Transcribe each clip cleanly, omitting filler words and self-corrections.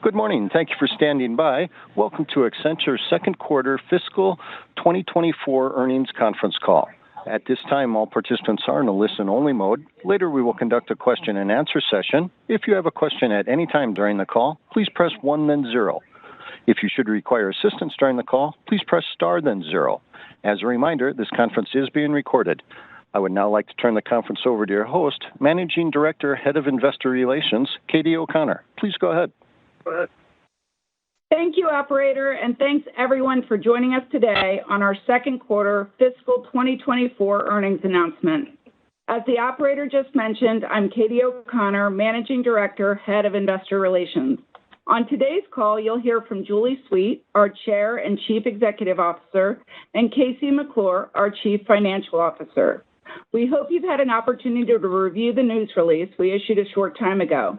Good morning. Thank you for standing by. Welcome to Accenture's second quarter fiscal 2024 earnings conference call. At this time, all participants are in a listen-only mode. Later, we will conduct a question-and-answer session. If you have a question at any time during the call, please press 1 then 0. If you should require assistance during the call, please press star then 0. As a reminder, this conference is being recorded. I would now like to turn the conference over to your host, Managing Director, Head of Investor Relations, Katie O'Connor. Please go ahead. Thank you, operator, and thanks everyone for joining us today on our second quarter fiscal 2024 earnings announcement. As the operator just mentioned, I'm Katie O'Connor, Managing Director, Head of Investor Relations. On today's call, you'll hear from Julie Sweet, our Chair and Chief Executive Officer, and Casey McClure, our Chief Financial Officer. We hope you've had an opportunity to review the news release we issued a short time ago.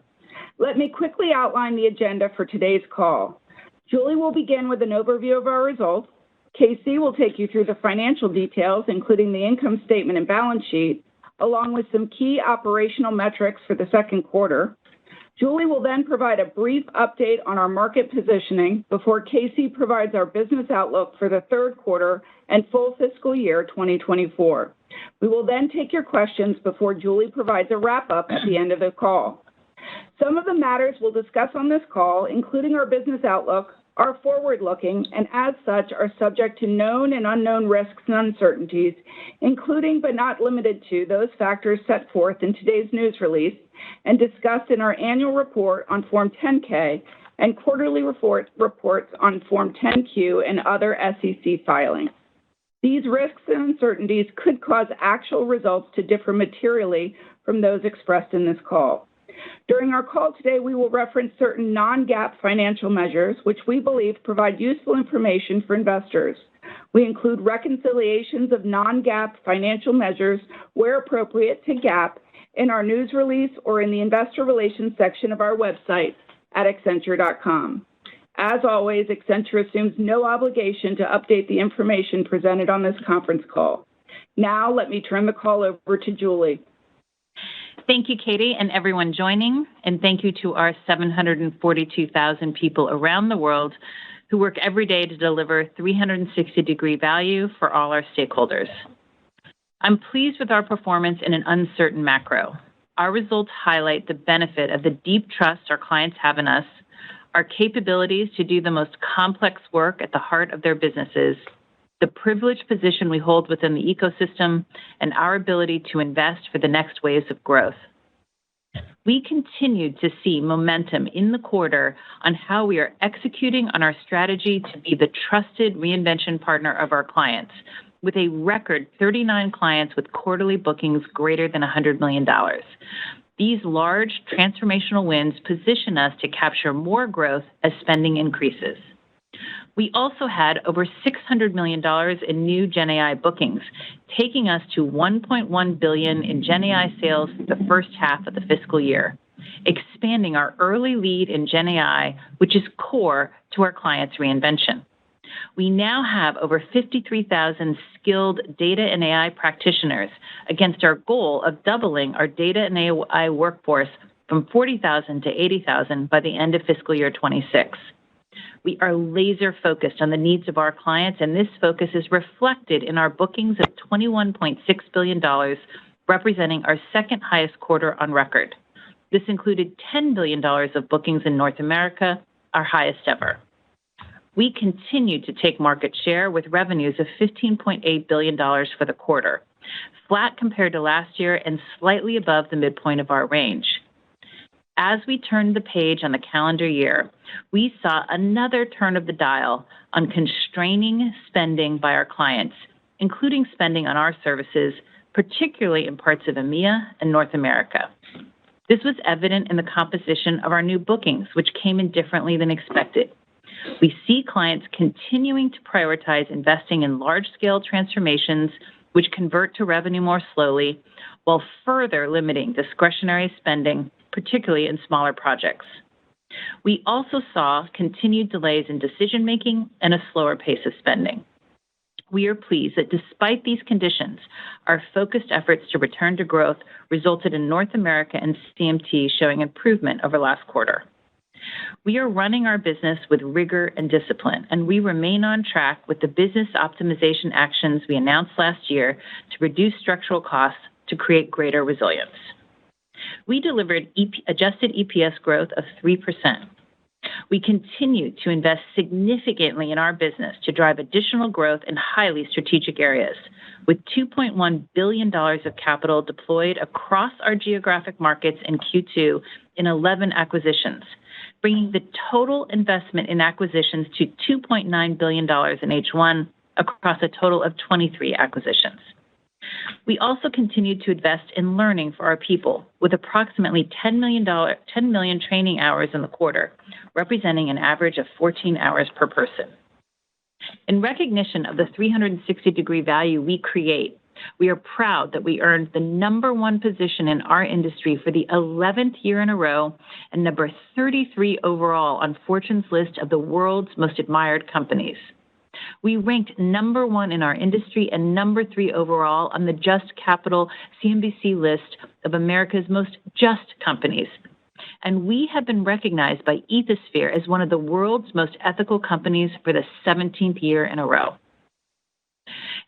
Let me quickly outline the agenda for today's call. Julie will begin with an overview of our results. Casey will take you through the financial details, including the income statement and balance sheet, along with some key operational metrics for the second quarter. Julie will then provide a brief update on our market positioning before Casey provides our business outlook for the third quarter and full fiscal year 2024. We will then take your questions before Julie provides a wrap-up at the end of the call. Some of the matters we'll discuss on this call, including our business outlook, are forward-looking and as such are subject to known and unknown risks and uncertainties, including but not limited to those factors set forth in today's news release and discussed in our annual report on Form 10-K and quarterly reports on Form 10-Q and other SEC filings. These risks and uncertainties could cause actual results to differ materially from those expressed in this call. During our call today, we will reference certain non-GAAP financial measures, which we believe provide useful information for investors. We include reconciliations of non-GAAP financial measures, where appropriate, to GAAP in our news release or in the investor relations section of our website at accenture.com. As always, Accenture assumes no obligation to update the information presented on this conference call. Now, let me turn the call over to Julie. Thank you, Katie, and everyone joining, and thank you to our 742,000 people around the world who work every day to deliver 360-degree value for all our stakeholders. I'm pleased with our performance in an uncertain macro. Our results highlight the benefit of the deep trust our clients have in us, our capabilities to do the most complex work at the heart of their businesses, the privileged position we hold within the ecosystem, and our ability to invest for the next waves of growth. We continued to see momentum in the quarter on how we are executing on our strategy to be the trusted reinvention partner of our clients, with a record 39 clients with quarterly bookings greater than $100 million. These large transformational wins position us to capture more growth as spending increases. We also had over $600 million in new GenAI bookings, taking us to $1.1 billion in GenAI sales the first half of the fiscal year, expanding our early lead in GenAI, which is core to our clients' reinvention. We now have over 53,000 skilled data and AI practitioners against our goal of doubling our data and AI workforce from 40,000 to 80,000 by the end of fiscal year 26. We are laser-focused on the needs of our clients, and this focus is reflected in our bookings of $21.6 billion, representing our second highest quarter on record. This included $10 billion of bookings in North America, our highest ever. We continued to take market share with revenues of $15.8 billion for the quarter, flat compared to last year and slightly above the midpoint of our range. As we turned the page on the calendar year, we saw another turn of the dial on constraining spending by our clients, including spending on our services, particularly in parts of EMEA and North America. This was evident in the composition of our new bookings, which came in differently than expected. We see clients continuing to prioritize investing in large-scale transformations, which convert to revenue more slowly, while further limiting discretionary spending, particularly in smaller projects. We also saw continued delays in decision-making and a slower pace of spending. We are pleased that despite these conditions, our focused efforts to return to growth resulted in North America and CMT showing improvement over last quarter. We are running our business with rigor and discipline, and we remain on track with the business optimization actions we announced last year to reduce structural costs to create greater resilience. We delivered adjusted EPS growth of 3%. We continue to invest significantly in our business to drive additional growth in highly strategic areas, with $2.1 billion of capital deployed across our geographic markets in Q2 in 11 acquisitions, bringing the total investment in acquisitions to $2.9 billion in H1 across a total of 23 acquisitions. We also continued to invest in learning for our people with approximately 10 million training hours in the quarter, representing an average of 14 hours per person. In recognition of the 360-degree value we create, we are proud that we earned the #1 position in our industry for the 11th year in a row and number 33 overall on Fortune's list of the world's most admired companies. We ranked #1 in our industry and #3 overall on the Just Capital CNBC list of America's most just companies. And we have been recognized by Ethisphere as one of the world's most ethical companies for the 17th year in a row.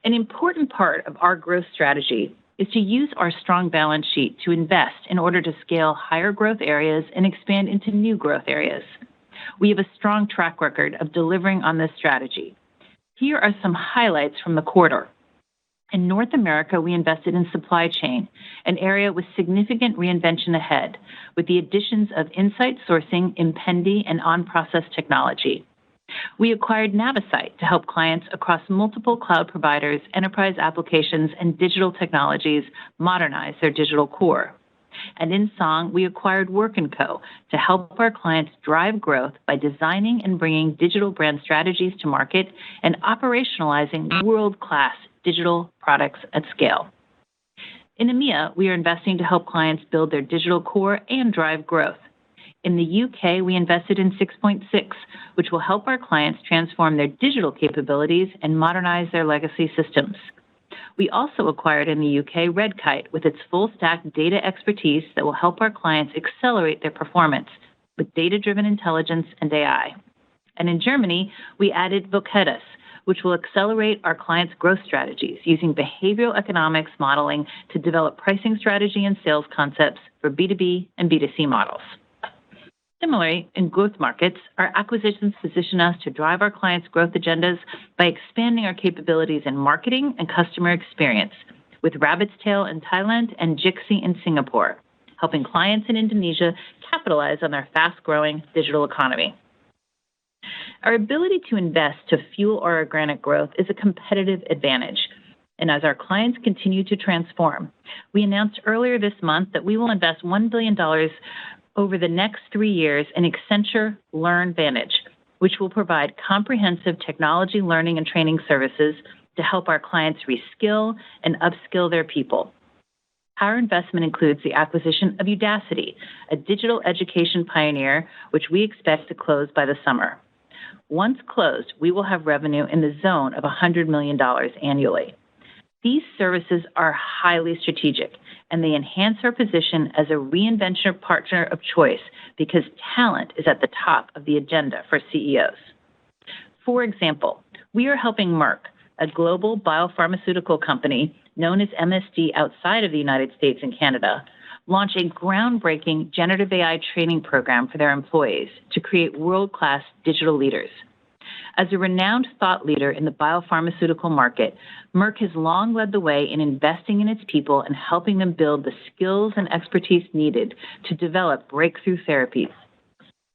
An important part of our growth strategy is to use our strong balance sheet to invest in order to scale higher growth areas and expand into new growth areas. We have a strong track record of delivering on this strategy. Here are some highlights from the quarter. In North America, we invested in supply chain, an area with significant reinvention ahead, with the additions of Insight Sourcing, Impendi, and on-process technology. We acquired Navisite to help clients across multiple cloud providers, enterprise applications, and digital technologies modernize their digital core. And in Song, we acquired Work & Co. to help our clients drive growth by designing and bringing digital brand strategies to market and operationalizing world-class digital products at scale. In EMEA, we are investing to help clients build their digital core and drive growth. In the UK, we invested in 6.6, which will help our clients transform their digital capabilities and modernize their legacy systems. We also acquired in the UK Redkite with its full-stack data expertise that will help our clients accelerate their performance with data-driven intelligence and AI. And in Germany, we added Vocetis, which will accelerate our clients' growth strategies using behavioral economics modeling to develop pricing strategy and sales concepts for B2B and B2C models. Similarly, in growth markets, our acquisitions position us to drive our clients' growth agendas by expanding our capabilities in marketing and customer experience, with Rabbit's Tail in Thailand and Jixi in Singapore, helping clients in Indonesia capitalize on their fast-growing digital economy. Our ability to invest to fuel our organic growth is a competitive advantage. And as our clients continue to transform, we announced earlier this month that we will invest $1 billion over the next 3 years in Accenture LearnVantage, which will provide comprehensive technology learning and training services to help our clients reskill and upskill their people. Our investment includes the acquisition of Udacity, a digital education pioneer, which we expect to close by the summer. Once closed, we will have revenue in the zone of $100 million annually. These services are highly strategic, and they enhance our position as a reinvention partner of choice because talent is at the top of the agenda for CEOs. For example, we are helping Merck, a global biopharmaceutical company known as MSD outside of the United States and Canada, launch a groundbreaking generative AI training program for their employees to create world-class digital leaders. As a renowned thought leader in the biopharmaceutical market, Merck has long led the way in investing in its people and helping them build the skills and expertise needed to develop breakthrough therapies.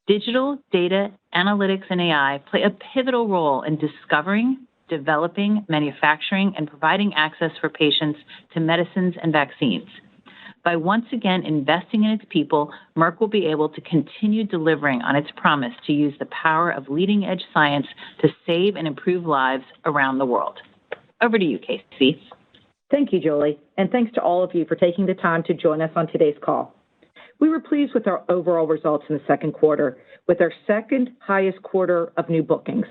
Digital, data, analytics, and AI play a pivotal role in discovering, developing, manufacturing, and providing access for patients to medicines and vaccines. By once again investing in its people, Merck will be able to continue delivering on its promise to use the power of leading-edge science to save and improve lives around the world. Over to you, Casey. Thank you, Julie, and thanks to all of you for taking the time to join us on today's call. We were pleased with our overall results in the second quarter, with our second highest quarter of new bookings.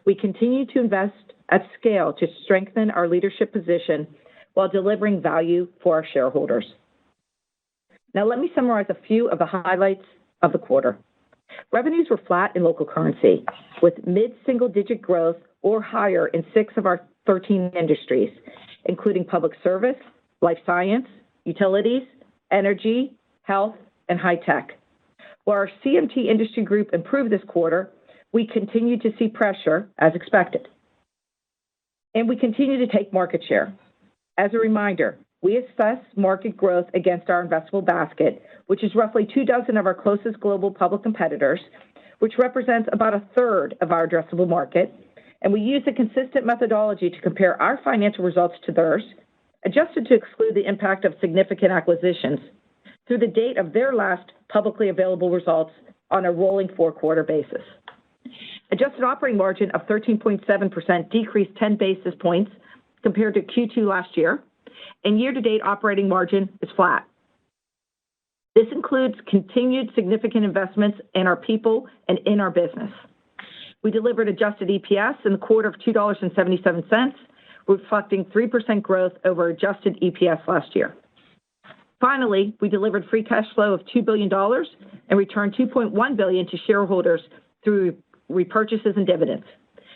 We continue to invest at scale to strengthen our leadership position while delivering value for our shareholders. Now, let me summarize a few of the highlights of the quarter. Revenues were flat in local currency, with mid-single-digit growth or higher in 6 of our 13 industries, including public service, life science, utilities, energy, health, and high tech. While our CMT industry group improved this quarter, we continue to see pressure as expected. And we continue to take market share. As a reminder, we assess market growth against our investable basket, which is roughly 24 of our closest global public competitors, which represents about a third of our addressable market. And we use a consistent methodology to compare our financial results to theirs, adjusted to exclude the impact of significant acquisitions, through the date of their last publicly available results on a rolling 4-quarter basis. Adjusted operating margin of 13.7% decreased 10 basis points compared to Q2 last year, and year-to-date operating margin is flat. This includes continued significant investments in our people and in our business. We delivered adjusted EPS in the quarter of $2.77, reflecting 3% growth over adjusted EPS last year. Finally, we delivered free cash flow of $2 billion and returned $2.1 billion to shareholders through repurchases and dividends.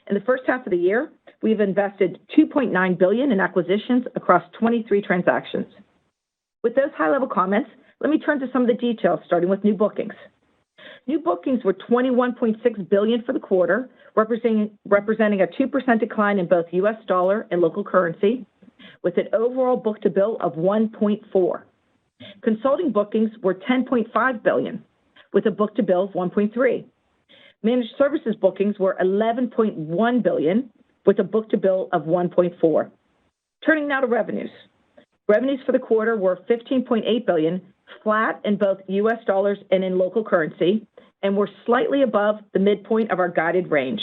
In the first half of the year, we've invested $2.9 billion in acquisitions across 23 transactions. With those high-level comments, let me turn to some of the details, starting with new bookings. New bookings were $21.6 billion for the quarter, representing a 2% decline in both U.S. dollar and local currency, with an overall book-to-bill of 1.4. Consulting bookings were $10.5 billion, with a book-to-bill of 1.3. Managed services bookings were $11.1 billion, with a book-to-bill of 1.4. Turning now to revenues. Revenues for the quarter were $15.8 billion, flat in both U.S. dollars and in local currency, and were slightly above the midpoint of our guided range.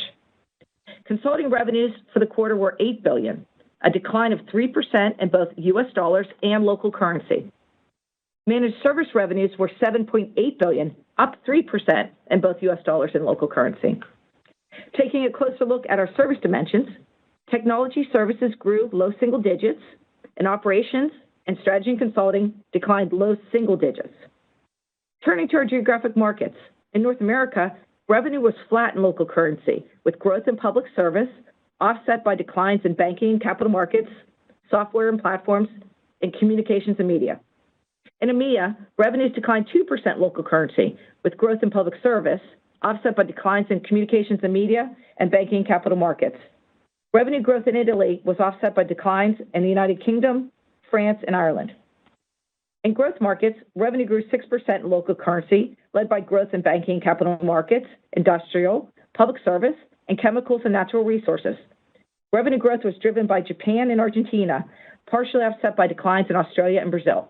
Consulting revenues for the quarter were $8 billion, a decline of 3% in both U.S. dollars and local currency. Managed service revenues were $7.8 billion, up 3% in both U.S. dollars and local currency. Taking a closer look at our service dimensions, technology services grew low single digits, and operations and strategy and consulting declined low single digits. Turning to our geographic markets, in North America, revenue was flat in local currency, with growth in public service offset by declines in banking and capital markets, software and platforms, and communications and media. In EMEA, revenues declined 2% local currency, with growth in public service offset by declines in communications and media and banking and capital markets. Revenue growth in Italy was offset by declines in the United Kingdom, France, and Ireland. In growth markets, revenue grew 6% in local currency, led by growth in banking and capital markets, industrial, public service, and chemicals and natural resources. Revenue growth was driven by Japan and Argentina, partially offset by declines in Australia and Brazil.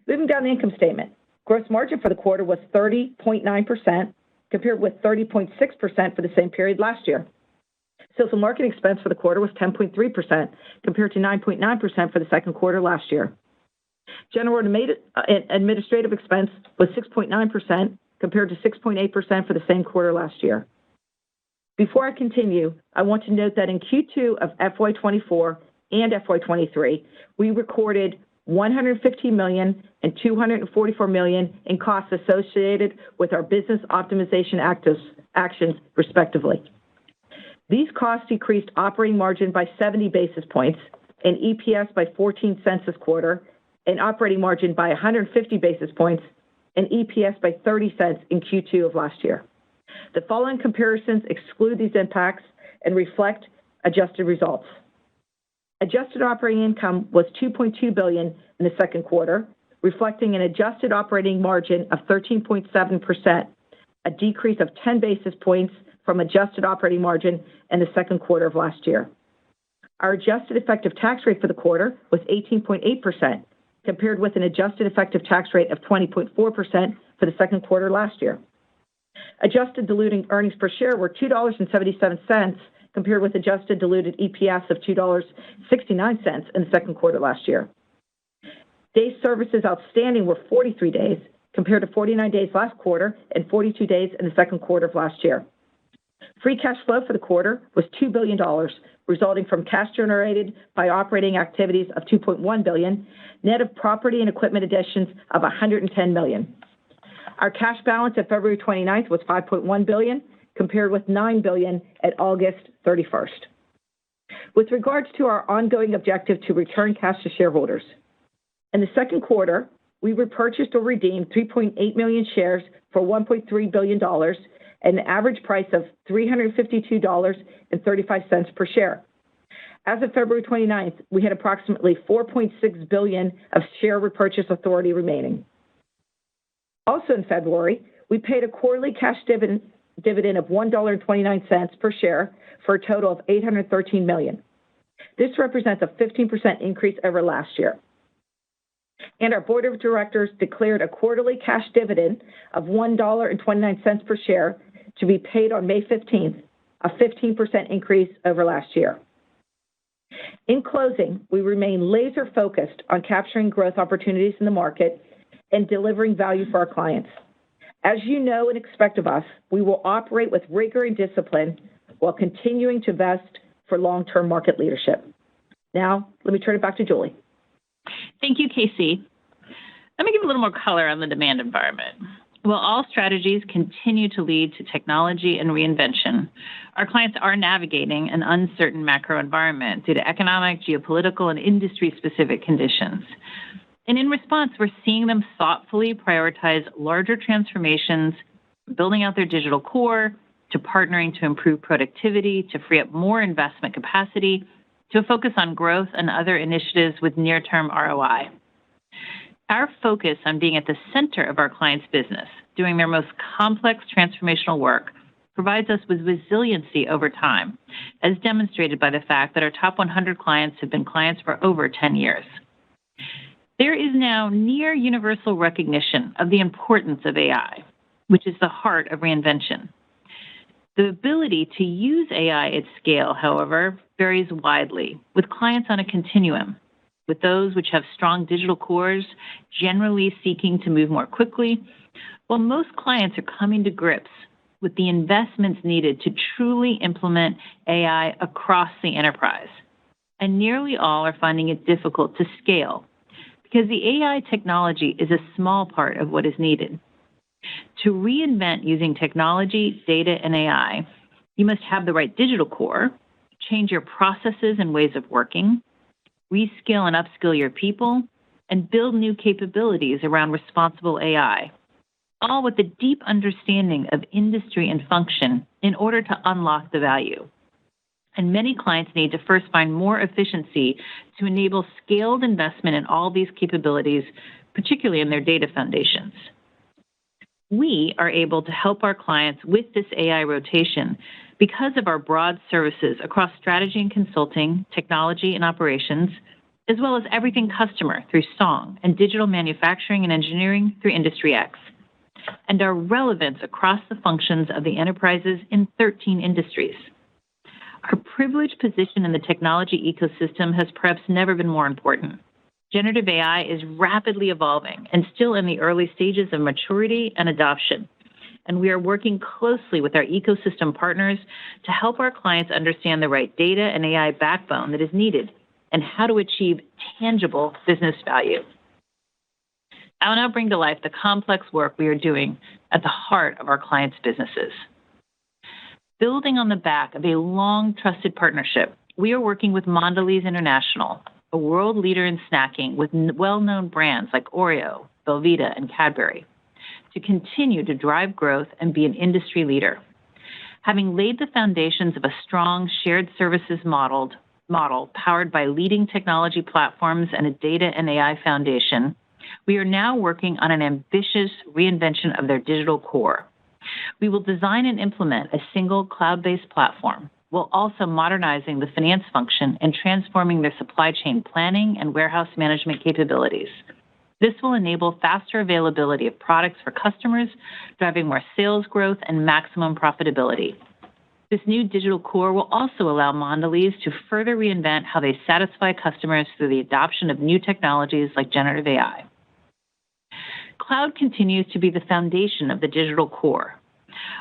Moving down the income statement, gross margin for the quarter was 30.9%, compared with 30.6% for the same period last year. Sales and marketing expense for the quarter was 10.3%, compared to 9.9% for the second quarter last year. General and administrative expense was 6.9%, compared to 6.8% for the same quarter last year. Before I continue, I want to note that in Q2 of FY24 and FY23, we recorded $115 million and $244 million in costs associated with our business optimization actions, respectively. These costs decreased operating margin by 70 basis points and EPS by 14 cents this quarter, and operating margin by 150 basis points and EPS by 30 cents in Q2 of last year. The following comparisons exclude these impacts and reflect adjusted results. Adjusted operating income was $2.2 billion in the second quarter, reflecting an adjusted operating margin of 13.7%, a decrease of 10 basis points from adjusted operating margin in the second quarter of last year. Our adjusted effective tax rate for the quarter was 18.8%, compared with an adjusted effective tax rate of 20.4% for the second quarter last year. Adjusted diluted earnings per share were $2.77, compared with adjusted diluted EPS of $2.69 in the second quarter last year. Days services outstanding were 43 days, compared to 49 days last quarter and 42 days in the second quarter of last year. Free cash flow for the quarter was $2 billion, resulting from cash generated by operating activities of $2.1 billion, net of property and equipment additions of $110 million. Our cash balance at February 29th was $5.1 billion, compared with $9 billion at August 31st. With regards to our ongoing objective to return cash to shareholders, in the second quarter, we repurchased or redeemed 3.8 million shares for $1.3 billion at an average price of $352.35 per share. As of February 29th, we had approximately $4.6 billion of share repurchase authority remaining. Also in February, we paid a quarterly cash dividend of $1.29 per share for a total of $813 million. This represents a 15% increase over last year. And our board of directors declared a quarterly cash dividend of $1.29 per share to be paid on May 15th, a 15% increase over last year. In closing, we remain laser focused on capturing growth opportunities in the market and delivering value for our clients. As you know and expect of us, we will operate with rigor and discipline while continuing to invest for long-term market leadership. Now, let me turn it back to Julie. Thank you, Casey. Let me give a little more color on the demand environment. While all strategies continue to lead to technology and reinvention, our clients are navigating an uncertain macro environment due to economic, geopolitical, and industry-specific conditions. And in response, we're seeing them thoughtfully prioritize larger transformations, building out their digital core, to partnering to improve productivity, to free up more investment capacity, to focus on growth and other initiatives with near-term ROI. Our focus on being at the center of our clients' business, doing their most complex transformational work, provides us with resiliency over time, as demonstrated by the fact that our top 100 clients have been clients for over 10 years. There is now near universal recognition of the importance of AI, which is the heart of reinvention. The ability to use AI at scale, however, varies widely, with clients on a continuum, with those which have strong digital cores generally seeking to move more quickly, while most clients are coming to grips with the investments needed to truly implement AI across the enterprise. And nearly all are finding it difficult to scale because the AI technology is a small part of what is needed. To reinvent using technology, data, and AI, you must have the right digital core, change your processes and ways of working, reskill and upskill your people, and build new capabilities around responsible AI, all with a deep understanding of industry and function in order to unlock the value. And many clients need to first find more efficiency to enable scaled investment in all these capabilities, particularly in their data foundations. We are able to help our clients with this AI rotation because of our broad services across strategy and consulting, technology and operations, as well as everything customer through Song and digital manufacturing and engineering through Industry X, and our relevance across the functions of the enterprises in 13 industries. Our privileged position in the technology ecosystem has perhaps never been more important. Generative AI is rapidly evolving and still in the early stages of maturity and adoption. And we are working closely with our ecosystem partners to help our clients understand the right data and AI backbone that is needed and how to achieve tangible business value. I will now bring to life the complex work we are doing at the heart of our clients' businesses. Building on the back of a long trusted partnership, we are working with Mondelez International, a world leader in snacking with well-known brands like Oreo, Belvita, and Cadbury, to continue to drive growth and be an industry leader. Having laid the foundations of a strong shared services model powered by leading technology platforms and a data and AI foundation, we are now working on an ambitious reinvention of their digital core. We will design and implement a single cloud-based platform, while also modernizing the finance function and transforming their supply chain planning and warehouse management capabilities. This will enable faster availability of products for customers, driving more sales growth and maximum profitability. This new digital core will also allow Mondelez to further reinvent how they satisfy customers through the adoption of new technologies like generative AI. Cloud continues to be the foundation of the digital core.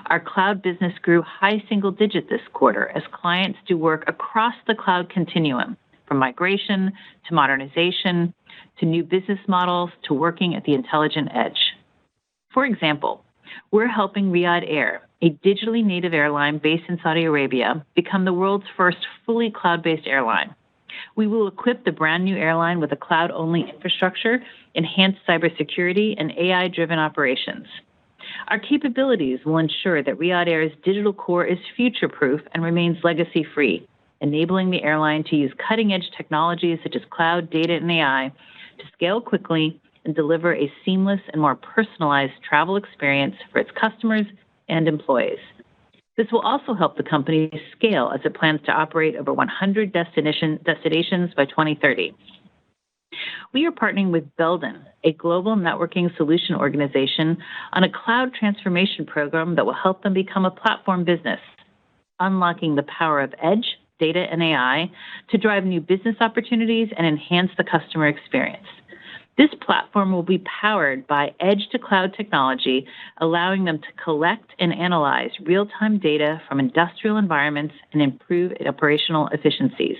Our cloud business grew high single digit this quarter as clients do work across the cloud continuum, from migration to modernization to new business models to working at the intelligent edge. For example, we're helping Riyadh Air, a digitally native airline based in Saudi Arabia, become the world's first fully cloud-based airline. We will equip the brand new airline with a cloud-only infrastructure, enhanced cybersecurity, and AI-driven operations. Our capabilities will ensure that Riyadh Air's digital core is future-proof and remains legacy-free, enabling the airline to use cutting-edge technologies such as cloud, data, and AI to scale quickly and deliver a seamless and more personalized travel experience for its customers and employees. This will also help the company scale as it plans to operate over 100 destinations by 2030. We are partnering with Belden, a global networking solution organization, on a cloud transformation program that will help them become a platform business, unlocking the power of edge, data, and AI to drive new business opportunities and enhance the customer experience. This platform will be powered by edge-to-cloud technology, allowing them to collect and analyze real-time data from industrial environments and improve operational efficiencies.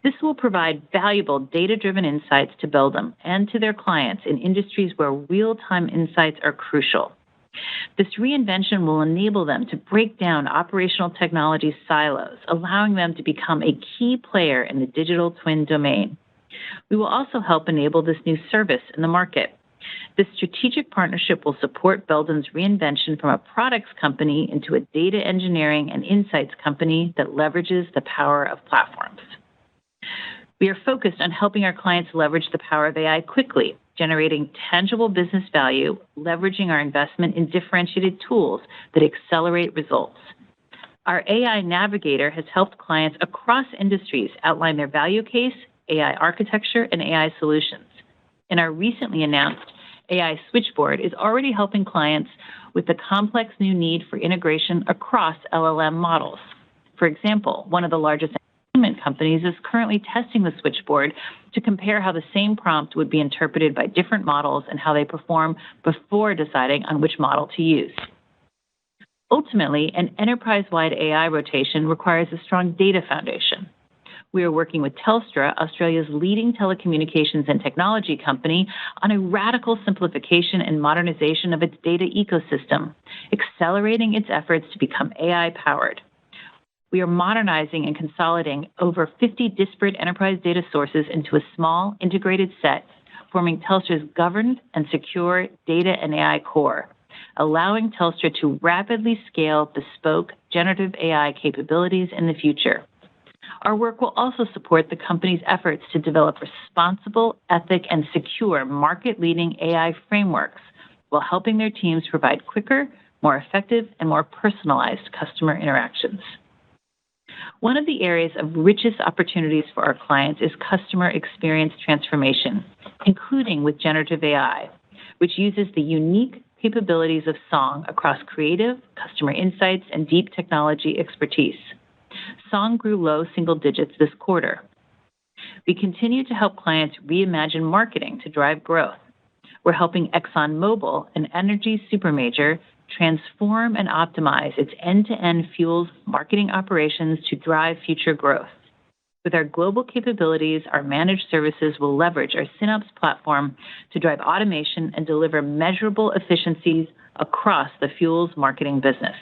This will provide valuable data-driven insights to Belden and to their clients in industries where real-time insights are crucial. This reinvention will enable them to break down operational technology silos, allowing them to become a key player in the digital twin domain. We will also help enable this new service in the market. This strategic partnership will support Belden's reinvention from a products company into a data engineering and insights company that leverages the power of platforms. We are focused on helping our clients leverage the power of AI quickly, generating tangible business value, leveraging our investment in differentiated tools that accelerate results. Our AI Navigator has helped clients across industries outline their value case, AI architecture, and AI solutions. And our recently announced AI Switchboard is already helping clients with the complex new need for integration across LLM models. For example, one of the largest entertainment companies is currently testing the Switchboard to compare how the same prompt would be interpreted by different models and how they perform before deciding on which model to use. Ultimately, an enterprise-wide AI rotation requires a strong data foundation. We are working with Telstra, Australia's leading telecommunications and technology company, on a radical simplification and modernization of its data ecosystem, accelerating its efforts to become AI-powered. We are modernizing and consolidating over 50 disparate enterprise data sources into a small, integrated set, forming Telstra's governed and secure data and AI core, allowing Telstra to rapidly scale bespoke generative AI capabilities in the future. Our work will also support the company's efforts to develop responsible, ethic, and secure market-leading AI frameworks while helping their teams provide quicker, more effective, and more personalized customer interactions. One of the areas of richest opportunities for our clients is customer experience transformation, including with generative AI, which uses the unique capabilities of Song across creative, customer insights, and deep technology expertise. Song grew low single digits this quarter. We continue to help clients reimagine marketing to drive growth. We're helping ExxonMobil, an energy supermajor, transform and optimize its end-to-end fuels marketing operations to drive future growth. With our global capabilities, our managed services will leverage our Synops platform to drive automation and deliver measurable efficiencies across the fuels marketing business.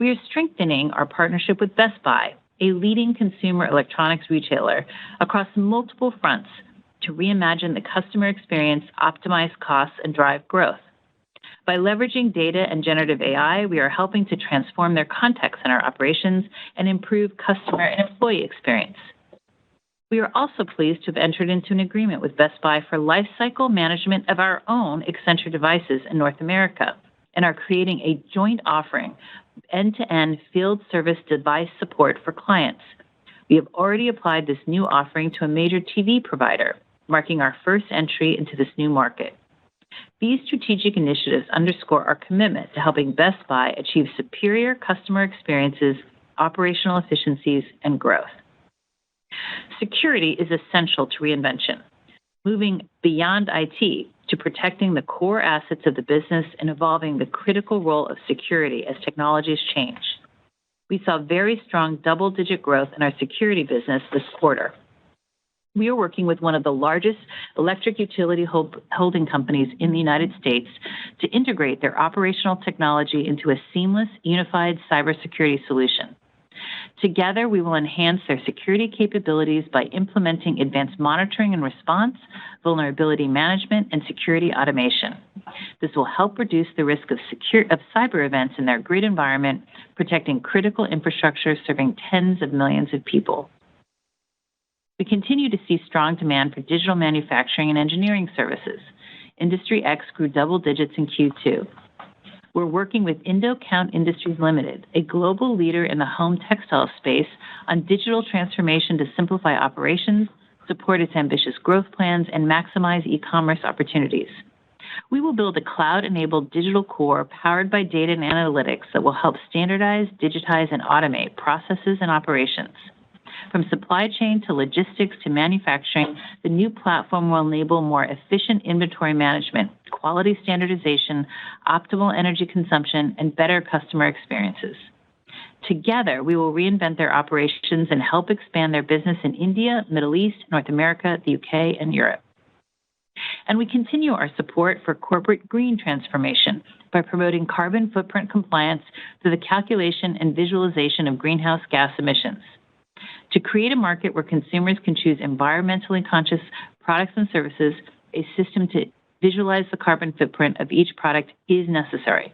We are strengthening our partnership with Best Buy, a leading consumer electronics retailer, across multiple fronts to reimagine the customer experience, optimize costs, and drive growth. By leveraging data and generative AI, we are helping to transform their contact center operations and improve customer and employee experience. We are also pleased to have entered into an agreement with Best Buy for lifecycle management of our own Accenture devices in North America and are creating a joint offering of end-to-end field service device support for clients. We have already applied this new offering to a major TV provider, marking our first entry into this new market. These strategic initiatives underscore our commitment to helping Best Buy achieve superior customer experiences, operational efficiencies, and growth. Security is essential to reinvention, moving beyond IT to protecting the core assets of the business and evolving the critical role of security as technologies change. We saw very strong double-digit growth in our security business this quarter. We are working with one of the largest electric utility holding companies in the United States to integrate their operational technology into a seamless, unified cybersecurity solution. Together, we will enhance their security capabilities by implementing advanced monitoring and response, vulnerability management, and security automation. This will help reduce the risk of cyber events in their grid environment, protecting critical infrastructure serving tens of millions of people. We continue to see strong demand for digital manufacturing and engineering services. Industry X grew double digits in Q2. We're working with IndoCount Industries Limited, a global leader in the home textile space, on digital transformation to simplify operations, support its ambitious growth plans, and maximize e-commerce opportunities. We will build a cloud-enabled digital core powered by data and analytics that will help standardize, digitize, and automate processes and operations. From supply chain to logistics to manufacturing, the new platform will enable more efficient inventory management, quality standardization, optimal energy consumption, and better customer experiences. Together, we will reinvent their operations and help expand their business in India, Middle East, North America, the UK, and Europe. And we continue our support for corporate green transformation by promoting carbon footprint compliance through the calculation and visualization of greenhouse gas emissions. To create a market where consumers can choose environmentally conscious products and services, a system to visualize the carbon footprint of each product is necessary.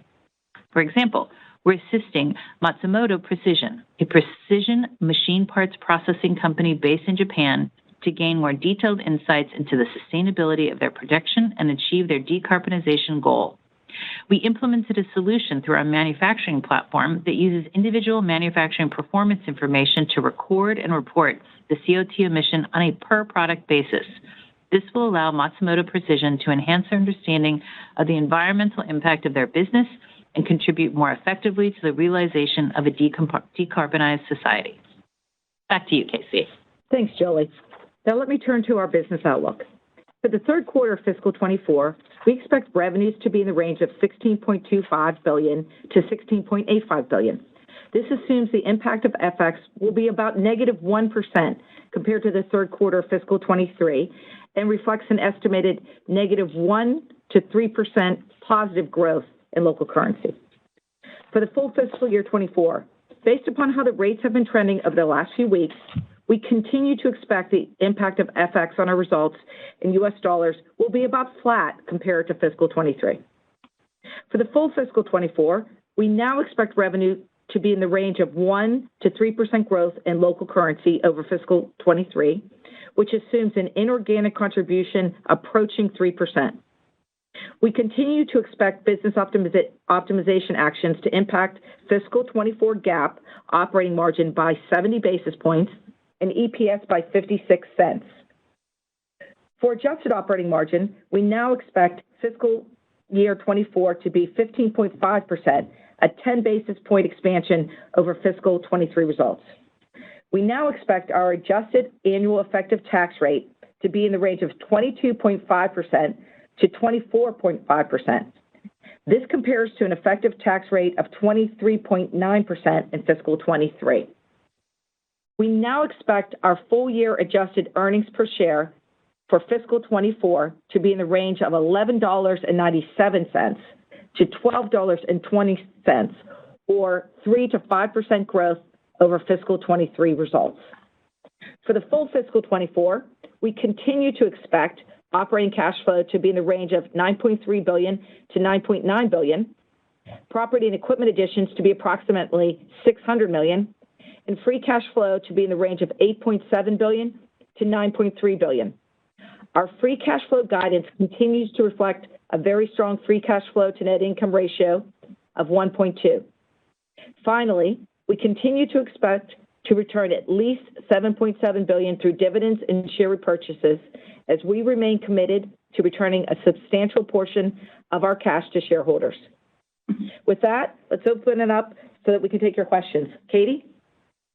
For example, we're assisting Matsumoto Precision, a precision machine parts processing company based in Japan, to gain more detailed insights into the sustainability of their production and achieve their decarbonization goal. We implemented a solution through our manufacturing platform that uses individual manufacturing performance information to record and report the CO2 emission on a per-product basis. This will allow Matsumoto Precision to enhance their understanding of the environmental impact of their business and contribute more effectively to the realization of a decarbonized society. Back to you, Casey. Thanks, Jolie. Now let me turn to our business outlook. For the third quarter of fiscal 24, we expect revenues to be in the range of $16.25 billion to $16.85 billion. This assumes the impact of FX will be about negative 1% compared to the third quarter of fiscal 23 and reflects an estimated negative 1 to 3% positive growth in local currency. For the full fiscal year 24, based upon how the rates have been trending over the last few weeks, we continue to expect the impact of FX on our results in U.S. dollars will be about flat compared to fiscal 23. For the full fiscal 24, we now expect revenue to be in the range of 1 to 3% growth in local currency over fiscal 23, which assumes an inorganic contribution approaching 3%. We continue to expect business optimization actions to impact fiscal 24 GAAP operating margin by 70 basis points and EPS by 56 cents. For adjusted operating margin, we now expect fiscal year 24 to be 15.5%, a 10 basis point expansion over fiscal 23 results. We now expect our adjusted annual effective tax rate to be in the range of 22.5% to 24.5%. This compares to an effective tax rate of 23.9% in fiscal 23. We now expect our full year adjusted earnings per share for fiscal 24 to be in the range of $11.97 to $12.20, or 3 to 5% growth over fiscal 23 results. For the full fiscal 24, we continue to expect operating cash flow to be in the range of $9.3 billion to $9.9 billion, property and equipment additions to be approximately $600 million, and free cash flow to be in the range of $8.7 billion to $9.3 billion. Our free cash flow guidance continues to reflect a very strong free cash flow to net income ratio of 1.2. Finally, we continue to expect to return at least $7.7 billion through dividends and share repurchases as we remain committed to returning a substantial portion of our cash to shareholders. With that, let's open it up so that we can take your questions. Katie?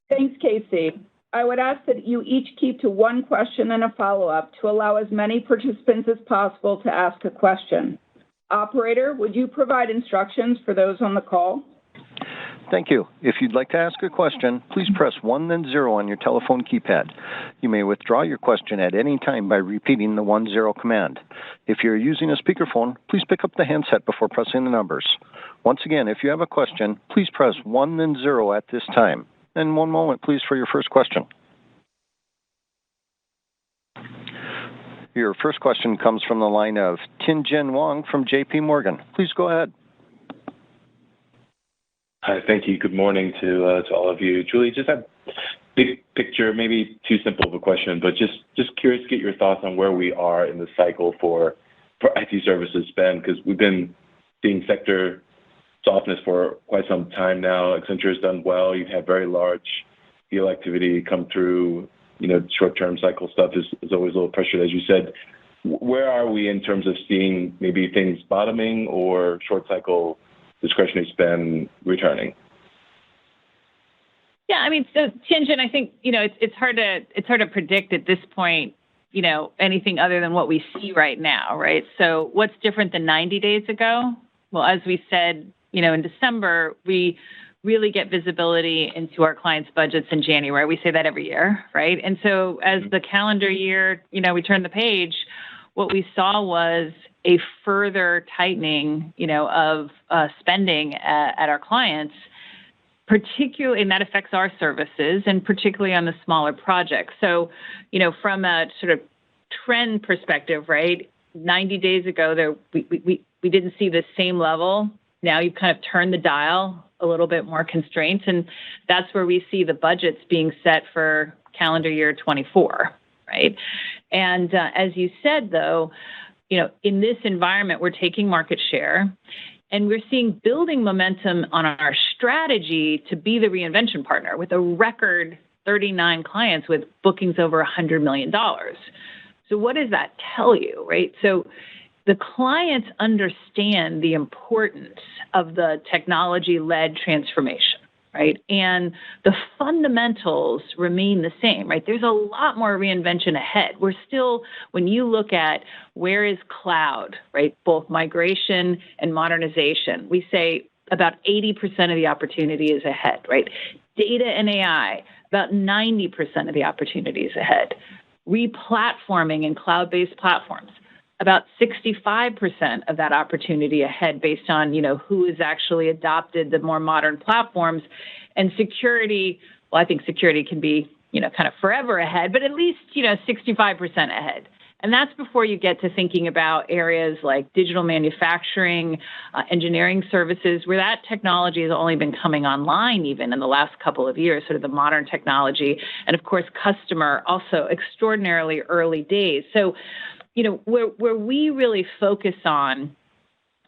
Thanks, Casey. I would ask that you each keep to one question and a follow-up to allow as many participants as possible to ask a question. Operator, would you provide instructions for those on the call? Thank you. If you'd like to ask a question, please press 1 then 0 on your telephone keypad. You may withdraw your question at any time by repeating the 1-0 command. If you're using a speakerphone, please pick up the handset before pressing the numbers. Once again, if you have a question, please press 1 then 0 at this time. And one moment, please, for your first question. Your first question comes from the line of Tien-Tsin Huang from JP Morgan. Please go ahead. Hi, thank you. Good morning to all of you. Julie, just a big picture, maybe too simple of a question, but just curious to get your thoughts on where we are in the cycle for IT services spend, because we've been seeing sector softness for quite some time now. Accenture has done well. You've had very large deal activity come through. Short-term cycle stuff is always a little pressured, as you said. Where are we in terms of seeing maybe things bottoming or short cycle discretionary spend returning? Yeah, I mean, so Tien-Tsin, I think it's hard to predict at this point, anything other than what we see right now, right? So what's different than 90 days ago? Well, as we said, in December, we really get visibility into our clients' budgets in January. We say that every year, right? And so as the calendar year, we turn the page, what we saw was a further tightening, of spending at our clients, particularly, and that affects our services, and particularly on the smaller projects. So, from a sort of trend perspective, right, 90 days ago, we didn't see the same level. Now you've kind of turned the dial a little bit more constraints, and that's where we see the budgets being set for calendar year 24, right? And as you said, though, in this environment, we're taking market share, and we're seeing building momentum on our strategy to be the reinvention partner with a record 39 clients with bookings over $100 million. So what does that tell you, right? So the clients understand the importance of the technology-led transformation, right? And the fundamentals remain the same, right? There's a lot more reinvention ahead. We're still, when you look at where is cloud, right, both migration and modernization, we say about 80% of the opportunity is ahead, right? Data and AI, about 90% of the opportunity is ahead. Replatforming and cloud-based platforms, about 65% of that opportunity ahead based on, who has actually adopted the more modern platforms. And security, well, I think security can be, kind of forever ahead, but at least, 65% ahead. And that's before you get to thinking about areas like digital manufacturing, engineering services, where that technology has only been coming online even in the last couple of years, sort of the modern technology. And of course, customer, also extraordinarily early days. So, where we really focus on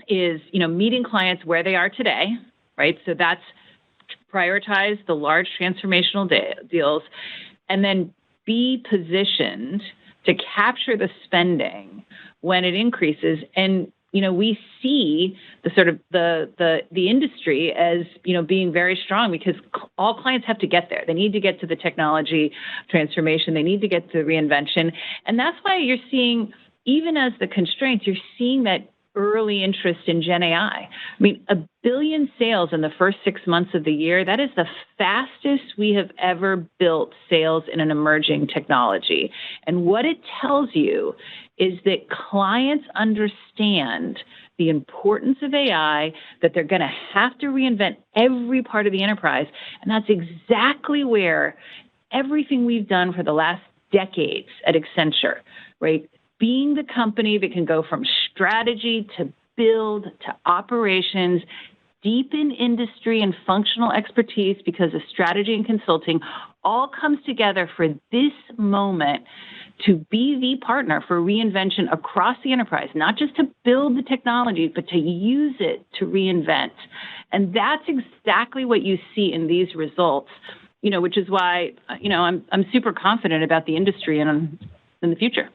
is, meeting clients where they are today, right? So that's prioritize the large transformational deals, and then be positioned to capture the spending when it increases. And, we see the sort of the industry as, being very strong because all clients have to get there. They need to get to the technology transformation. They need to get to the reinvention. And that's why you're seeing, even as the constraints, you're seeing that early interest in Gen AI. I mean, 1 billion sales in the first 6 months of the year, that is the fastest we have ever built sales in an emerging technology. And what it tells you is that clients understand the importance of AI, that they're going to have to reinvent every part of the enterprise. And that's exactly where everything we've done for the last decades at Accenture, right? Being the company that can go from strategy to build to operations, deepen industry and functional expertise because of strategy and consulting all comes together for this moment to be the partner for reinvention across the enterprise, not just to build the technology, but to use it to reinvent. And that's exactly what you see in these results, which is why, I'm super confident about the industry and in the future.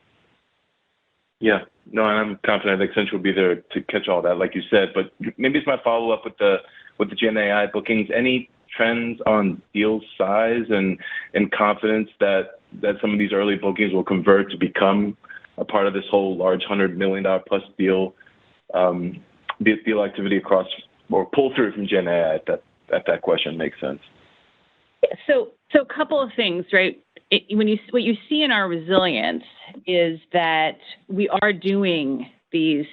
Yeah, no, I'm confident Accenture will be there to catch all that, like you said. But maybe it's my follow-up with the Gen AI bookings. Any trends on deal size and confidence that some of these early bookings will convert to become a part of this whole large $100 million plus deal activity across or pull through from Gen AI, that question makes sense. So a couple of things, right? What you see in our resilience is that we are doing these,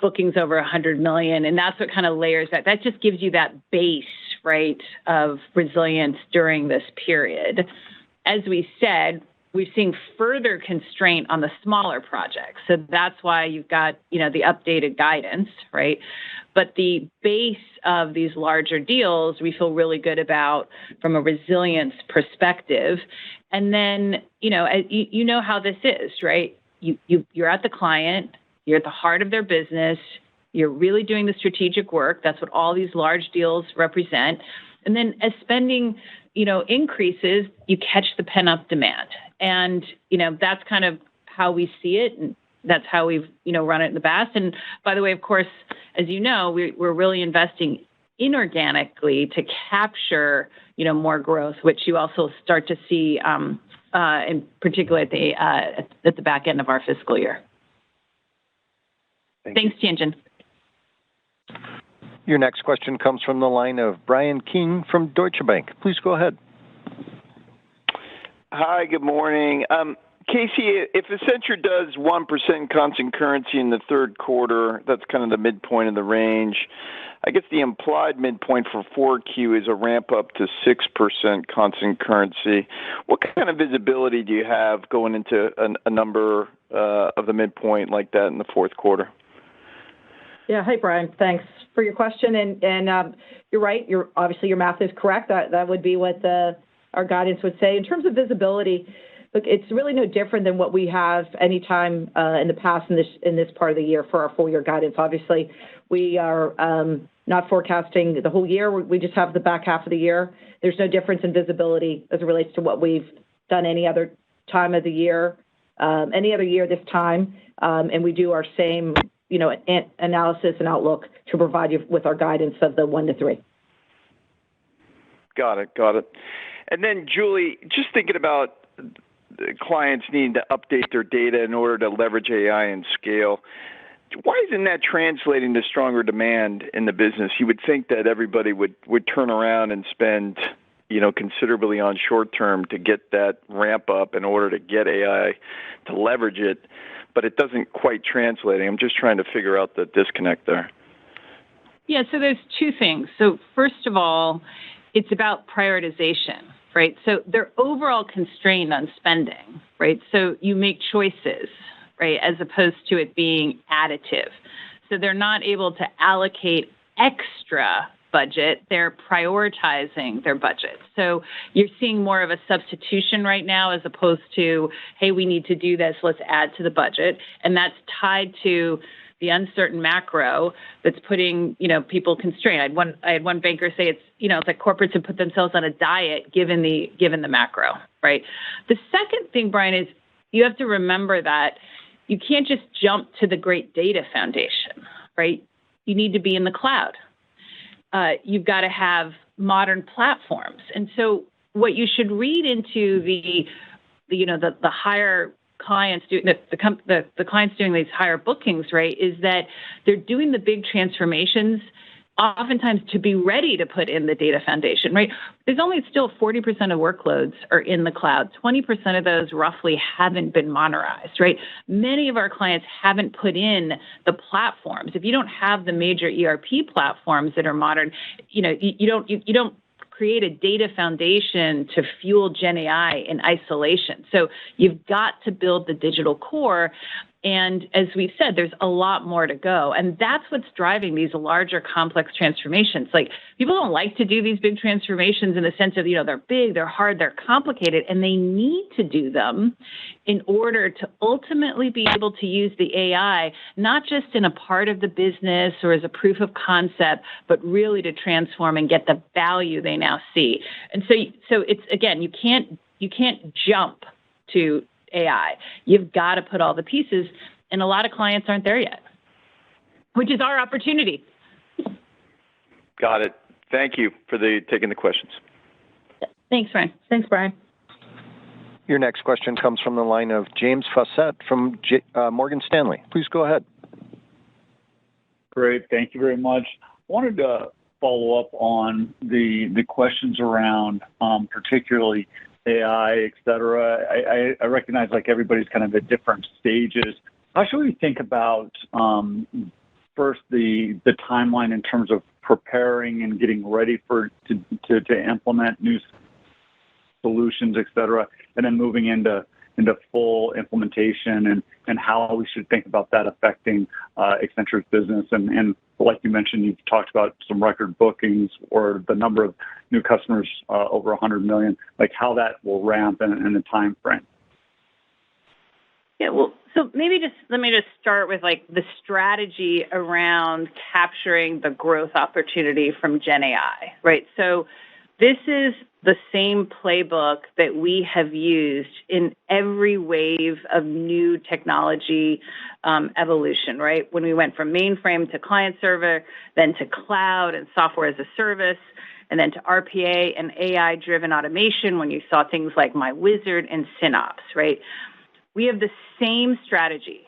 bookings over 100 million, and that's what kind of layers that. That just gives you that base, right, of resilience during this period. As we said, we've seen further constraint on the smaller projects, so that's why you've got, the updated guidance, right? But the base of these larger deals, we feel really good about from a resilience perspective. And then, you know how this is, right? You're at the client, you're at the heart of their business, you're really doing the strategic work. That's what all these large deals represent. And then as spending, increases, you catch the pent-up demand. And, that's kind of how we see it. And that's how we've, run it in the past. And by the way, of course, as you know, we're really investing inorganically to capture, more growth, which you also start to see, in particular at the back end of our fiscal year. Thanks, Tianjin. Your next question comes from the line of Brian King from Deutsche Bank. Please go ahead. Hi, good morning. Casey, if Accenture does 1% constant currency in the third quarter, that's kind of the midpoint of the range. I guess the implied midpoint for 4Q is a ramp up to 6% constant currency. What kind of visibility do you have going into a number of the midpoint like that in the fourth quarter? Yeah, hey Brian, thanks for your question. And you're right. Obviously your math is correct. That would be what our guidance would say in terms of visibility. Look, it's really no different than what we have any time in the past in this part of the year for our full year guidance. Obviously, we are not forecasting the whole year. We just have the back half of the year. There's no difference in visibility as it relates to what we've done any other time of the year, any other year this time, and we do our same, analysis and outlook to provide you with our guidance of the 1 to 3. Got it. And then, Julie, just thinking about clients needing to update their data in order to leverage AI and scale, why isn't that translating to stronger demand in the business? You would think that everybody would turn around and spend, considerably on short term to get that ramp up in order to get AI to leverage it, but it doesn't quite translate. I'm just trying to figure out the disconnect there. Yeah, so there's two things. So first of all, it's about prioritization, right? So they're overall constrained on spending, right? So you make choices, right, as opposed to it being additive. So they're not able to allocate extra budget. They're prioritizing their budget. So you're seeing more of a substitution right now as opposed to, hey, we need to do this, let's add to the budget. And that's tied to the uncertain macro that's putting, people constrained. I had one banker say it's like corporates have put themselves on a diet given the macro, right? The second thing, Brian, is you have to remember that you can't just jump to the great data foundation, right? You need to be in the cloud. You've got to have modern platforms. And so what you should read into the higher clients do the clients doing these higher bookings, right, is that they're doing the big transformations oftentimes to be ready to put in the data foundation, right? There's only still 40% of workloads are in the cloud. 20% of those roughly haven't been modernized, right? Many of our clients haven't put in the platforms. If you don't have the major ERP platforms that are modern, you don't create a data foundation to fuel Gen AI in isolation. So you've got to build the digital core. And as we've said, there's a lot more to go. And that's what's driving these larger complex transformations. Like, people don't like to do these big transformations in the sense of, they're big, they're hard, they're complicated, and they need to do them in order to ultimately be able to use the AI, not just in a part of the business or as a proof of concept, but really to transform and get the value they now see. And so it's, again, you can't jump to AI. You've got to put all the pieces, and a lot of clients aren't there yet, which is our opportunity. Got it. Thank you for taking the questions. Thanks, Brian. Thanks, Brian. Your next question comes from the line of James Faucette from Morgan Stanley. Please go ahead. Great. Thank you very much. I wanted to follow up on the questions around particularly AI, et cetera. I recognize like everybody's kind of at different stages. How should we think about first the timeline in terms of preparing and getting ready to implement new solutions, et cetera, and then moving into full implementation and how we should think about that affecting Accenture's business. And like you mentioned, you've talked about some record bookings or the number of new customers over 100 million, like how that will ramp in the time frame. Yeah, well, so let me start with like the strategy around capturing the growth opportunity from Gen AI, right? So this is the same playbook that we have used in every wave of new technology evolution, right? When we went from mainframe to client server, then to cloud and software as a service, and then to RPA and AI-driven automation when you saw things like MyWizard and SynOps, right? We have the same strategy.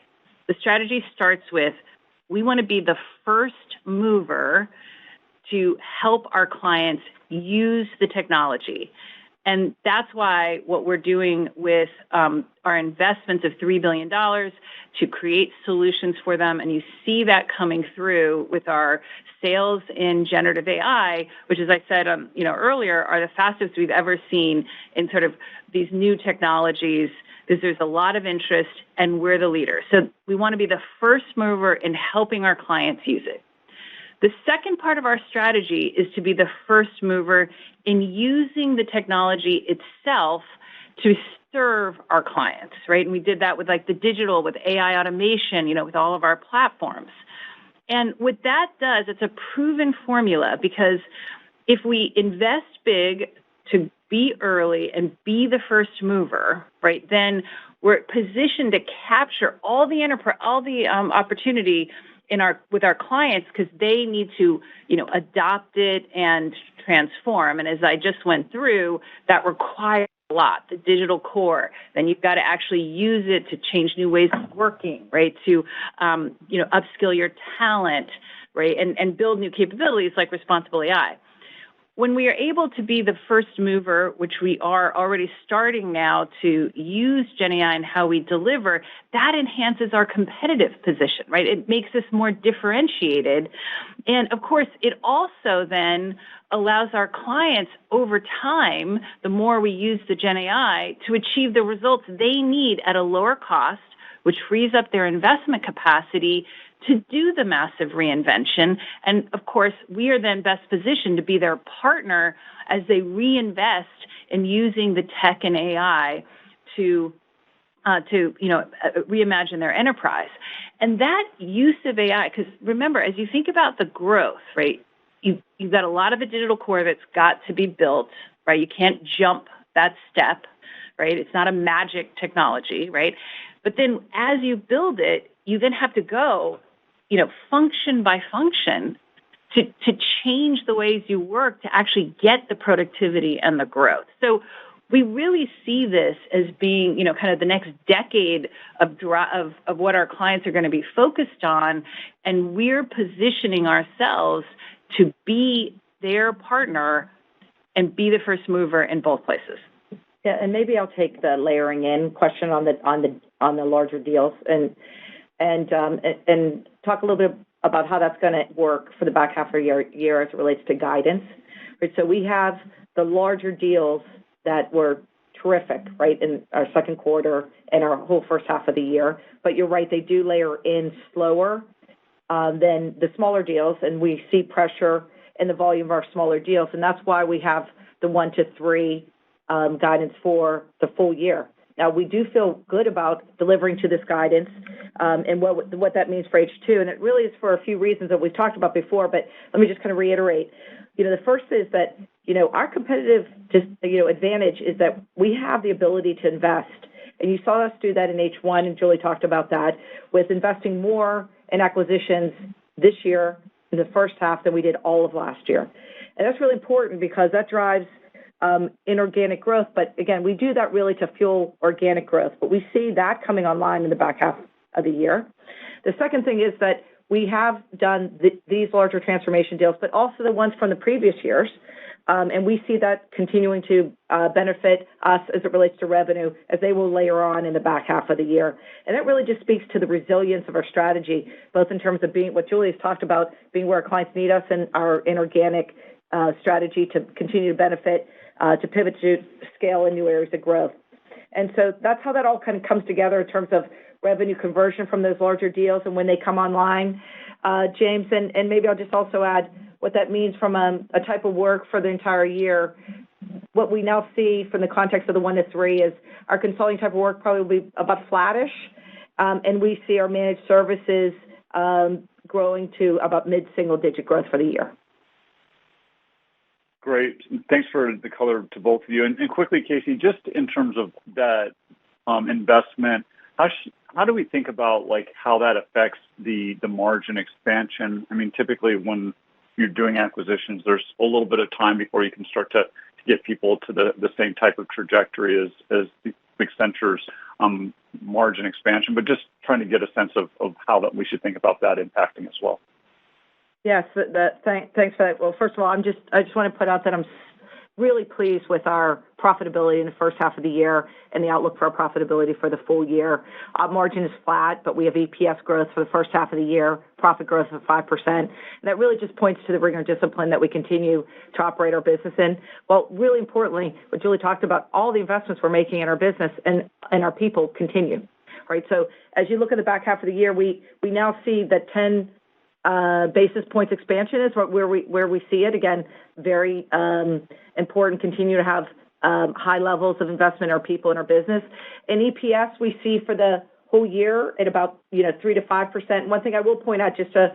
The strategy starts with, we want to be the first mover to help our clients use the technology. And that's why what we're doing with our investments of $3 billion to create solutions for them, and you see that coming through with our sales in generative AI, which, as I said earlier, are the fastest we've ever seen in sort of these new technologies, because there's a lot of interest and we're the leader. So we want to be the first mover in helping our clients use it. The second part of our strategy is to be the first mover in using the technology itself to serve our clients, right? And we did that with like the digital, with AI automation, with all of our platforms. And what that does, it's a proven formula, because if we invest big to be early and be the first mover, right, then we're positioned to capture all the opportunity with our clients, because they need to, adopt it and transform. And as I just went through, that requires a lot, the digital core. Then you've got to actually use it to change new ways of working, right? To, upskill your talent, right? And build new capabilities like responsible AI. When we are able to be the first mover, which we are already starting now to use Gen AI and how we deliver, that enhances our competitive position, right? It makes us more differentiated. And of course, it also then allows our clients over time, the more we use the Gen AI, to achieve the results they need at a lower cost, which frees up their investment capacity to do the massive reinvention. And of course, we are then best positioned to be their partner as they reinvest in using the tech and AI to reimagine their enterprise. And that use of AI, because remember, as you think about the growth, right, you've got a lot of the digital core that's got to be built, right? You can't jump that step, right? It's not a magic technology, right? But then as you build it, you then have to go, function by function to change the ways you work to actually get the productivity and the growth. So we really see this as being, kind of the next decade of what our clients are going to be focused on, and we're positioning ourselves to be their partner and be the first mover in both places. Yeah, and maybe I'll take the layering in question on the larger deals and talk a little bit about how that's going to work for the back half of the year as it relates to guidance. Right, so we have the larger deals that were terrific, right, in our second quarter and our whole first half of the year. But you're right, they do layer in slower than the smaller deals, and we see pressure in the volume of our smaller deals, and that's why we have the 1 to 3 guidance for the full year. Now, we do feel good about delivering to this guidance and what that means for H2, and it really is for a few reasons that we've talked about before, but let me just kind of reiterate. The first is that, our competitive advantage is that we have the ability to invest, and you saw us do that in H1, and Julie talked about that, with investing more in acquisitions this year in the first half than we did all of last year. And that's really important because that drives inorganic growth. But again, we do that really to fuel organic growth. But we see that coming online in the back half of the year. The second thing is that we have done these larger transformation deals, but also the ones from the previous years. And we see that continuing to benefit us as it relates to revenue as they will layer on in the back half of the year. And that really just speaks to the resilience of our strategy, both in terms of being what Julie has talked about, being where our clients need us and our inorganic strategy to continue to benefit, to pivot to scale in new areas of growth. And so that's how that all kind of comes together in terms of revenue conversion from those larger deals and when they come online, James. And maybe I'll just also add what that means from a type of work for the entire year. What we now see from the context of the 1 to 3 is our consulting type of work probably will be about flattish, and we see our managed services growing to about mid-single-digit growth for the year. Great. Thanks for the color to both of you. And quickly, Casey, just in terms of that investment, how do we think about like how that affects the margin expansion? I mean, typically when you're doing acquisitions, there's a little bit of time before you can start to get people to the same type of trajectory as Accenture's margin expansion, but just trying to get a sense of how that we should think about that impacting as well. Yes, thanks for that. Well, first of all, I just want to put out that I'm really pleased with our profitability in the first half of the year and the outlook for our profitability for the full year. Our margin is flat, but we have EPS growth for the first half of the year, profit growth of 5%. And that really just points to the rigor and discipline that we continue to operate our business in. Well, really importantly, what Julie talked about, all the investments we're making in our business and our people continue, right? So as you look at the back half of the year, we now see that 10 basis points expansion is where we see it. Again, very important, continue to have high levels of investment in our people and our business. And EPS we see for the whole year at about 3 to 5%. One thing I will point out just to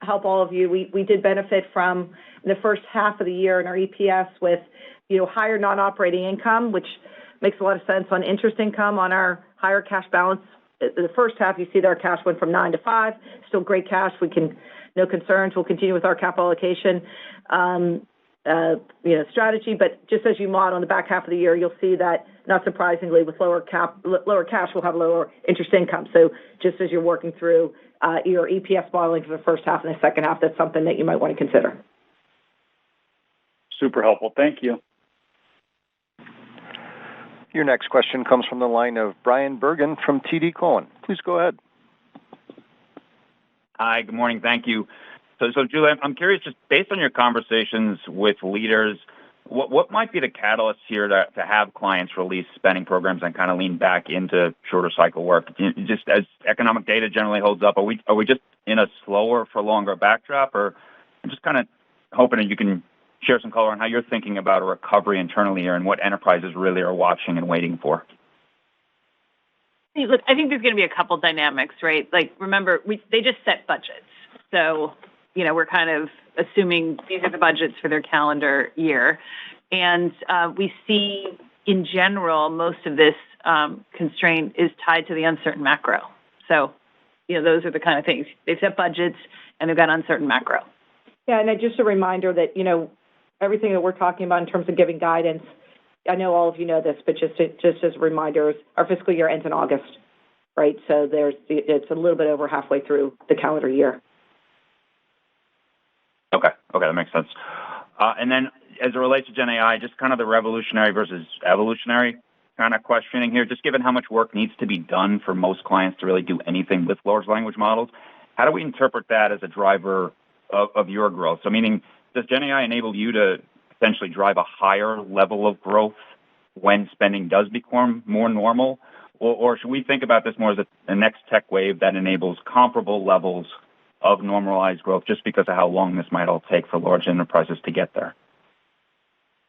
help all of you, we did benefit from the first half of the year in our EPS with higher non-operating income, which makes a lot of sense on interest income on our higher cash balance. The first half, you see that our cash went from 9 to 5, still great cash. No concerns. We'll continue with our capital allocation, strategy. But just as you model in the back half of the year, you'll see that, not surprisingly, with lower cash, we'll have lower interest income. So just as you're working through your EPS modeling for the first half and the second half, that's something that you might want to consider. Super helpful. Thank you. Your next question comes from the line of Bryan Bergin from TD Cowen. Please go ahead. Hi, good morning. Thank you. So Julie, I'm curious, just based on your conversations with leaders, what might be the catalyst here to have clients release spending programs and kind of lean back into shorter cycle work? Just as economic data generally holds up, are we just in a slower for longer backdrop, or I'm just kind of hoping that you can share some color on how you're thinking about a recovery internally here and what enterprises really are watching and waiting for? Look, I think there's going to be a couple dynamics, right? Like, remember, they just set budgets. So, we're kind of assuming these are the budgets for their calendar year. And we see, in general, most of this constraint is tied to the uncertain macro. So, those are the kind of things. They've set budgets, and they've got uncertain macro. Yeah, and just a reminder that, everything that we're talking about in terms of giving guidance, I know all of you know this, but just as a reminder, our fiscal year ends in August, right? So it's a little bit over halfway through the calendar year. Okay, that makes sense. And then as it relates to Gen AI, just kind of the revolutionary versus evolutionary kind of questioning here, just given how much work needs to be done for most clients to really do anything with large language models, how do we interpret that as a driver of your growth? So meaning, does Gen AI enable you to essentially drive a higher level of growth when spending does become more normal? Or should we think about this more as a next tech wave that enables comparable levels of normalized growth just because of how long this might all take for large enterprises to get there?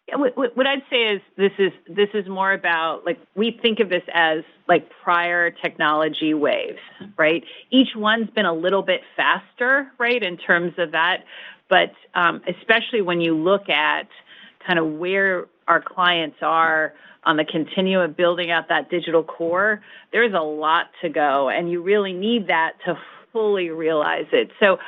Yeah, what I'd say is this is more about, like, we think of this as like prior technology waves, right? Each one's been a little bit faster, right, in terms of that. But especially when you look at kind of where our clients are on the continuum of building out that digital core, there's a lot to go, and you really need that to fully realize it. So,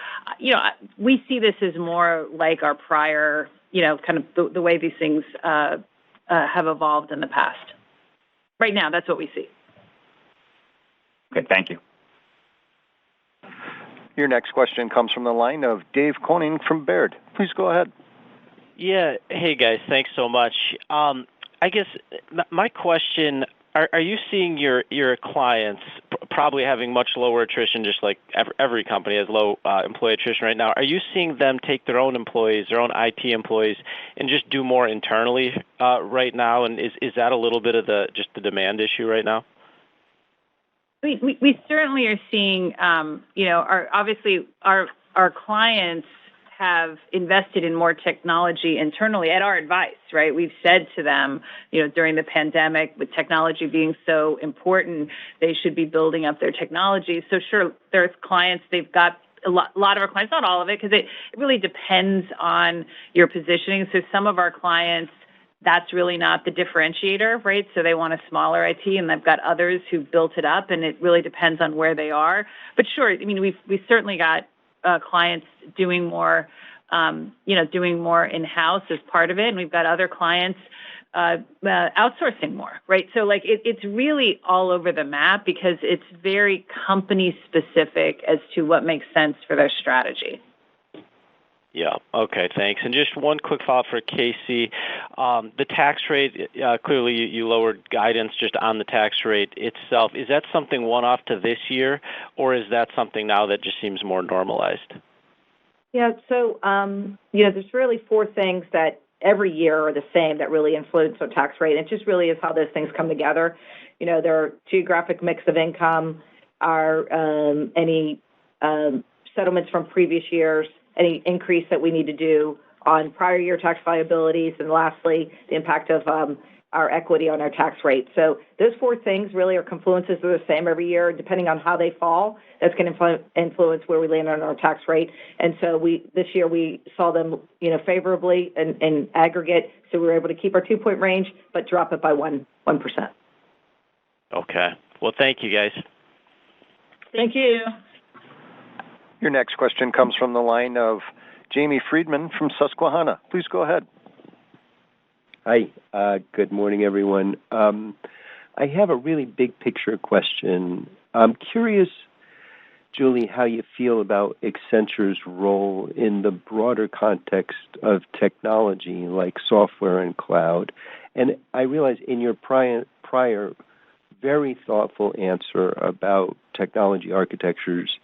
we see this as more like our prior, kind of the way these things have evolved in the past. Right now, that's what we see. Okay, thank you. Your next question comes from the line of Dave Koning from Baird. Please go ahead. Yeah. Hey, guys. Thanks so much. I guess my question, are you seeing your clients probably having much lower attrition, just like every company has low employee attrition right now? Are you seeing them take their own employees, their own IT employees, and just do more internally right now? And is that a little bit of the demand issue right now? We certainly are seeing, obviously our clients have invested in more technology internally at our advice, right? We've said to them, during the pandemic, with technology being so important, they should be building up their technology. So sure, there's clients, they've got a lot of our clients, not all of it, because it really depends on your positioning. So some of our clients, that's really not the differentiator, right? So they want a smaller IT, and they've got others who've built it up, and it really depends on where they are. But sure, I mean, we've certainly got clients doing more in-house as part of it, and we've got other clients outsourcing more, right? So like it's really all over the map because it's very company specific as to what makes sense for their strategy. Yeah. Okay. Thanks. And just one quick follow-up for Casey. The tax rate, clearly you lowered guidance just on the tax rate itself. Is that something one-off to this year, or is that something now that just seems more normalized? Yeah. So, there's really four things that every year are the same that really influence our tax rate. It just really is how those things come together. There are geographic mix of income, any settlements from previous years, any increase that we need to do on prior year tax liabilities, and lastly, the impact of our equity on our tax rate. So those four things really are confluences that are the same every year. Depending on how they fall, that's going to influence where we land on our tax rate. And so this year we saw them, favorably in aggregate, so we were able to keep our 2-point range, but drop it by 1%. Okay. Well, thank you, guys. Thank you. Your next question comes from the line of Jamie Friedman from Susquehanna. Please go ahead. Hi. Good morning, everyone. I have a really big picture question. I'm curious, Julie, how you feel about Accenture's role in the broader context of technology like software and cloud. And I realize in your prior very thoughtful answer about technology architectures,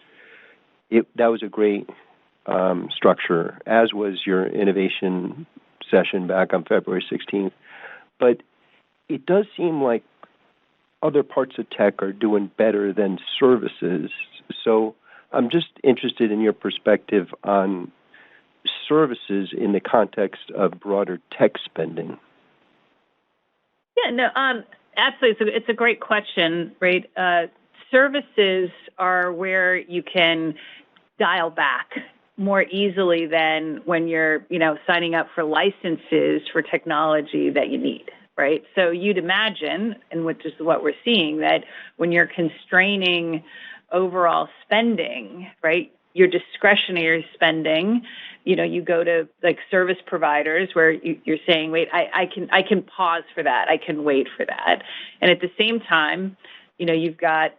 that was a great structure, as was your innovation session back on February 16th. But it does seem like other parts of tech are doing better than services. So I'm just interested in your perspective on services in the context of broader tech spending. Yeah, no, absolutely. It's a great question, right? Services are where you can dial back more easily than when you're, signing up for licenses for technology that you need, right? So you'd imagine, and which is what we're seeing, that when you're constraining overall spending, right, your discretionary spending, you go to like service providers where you're saying, wait, I can pause for that. I can wait for that. And at the same time, you've got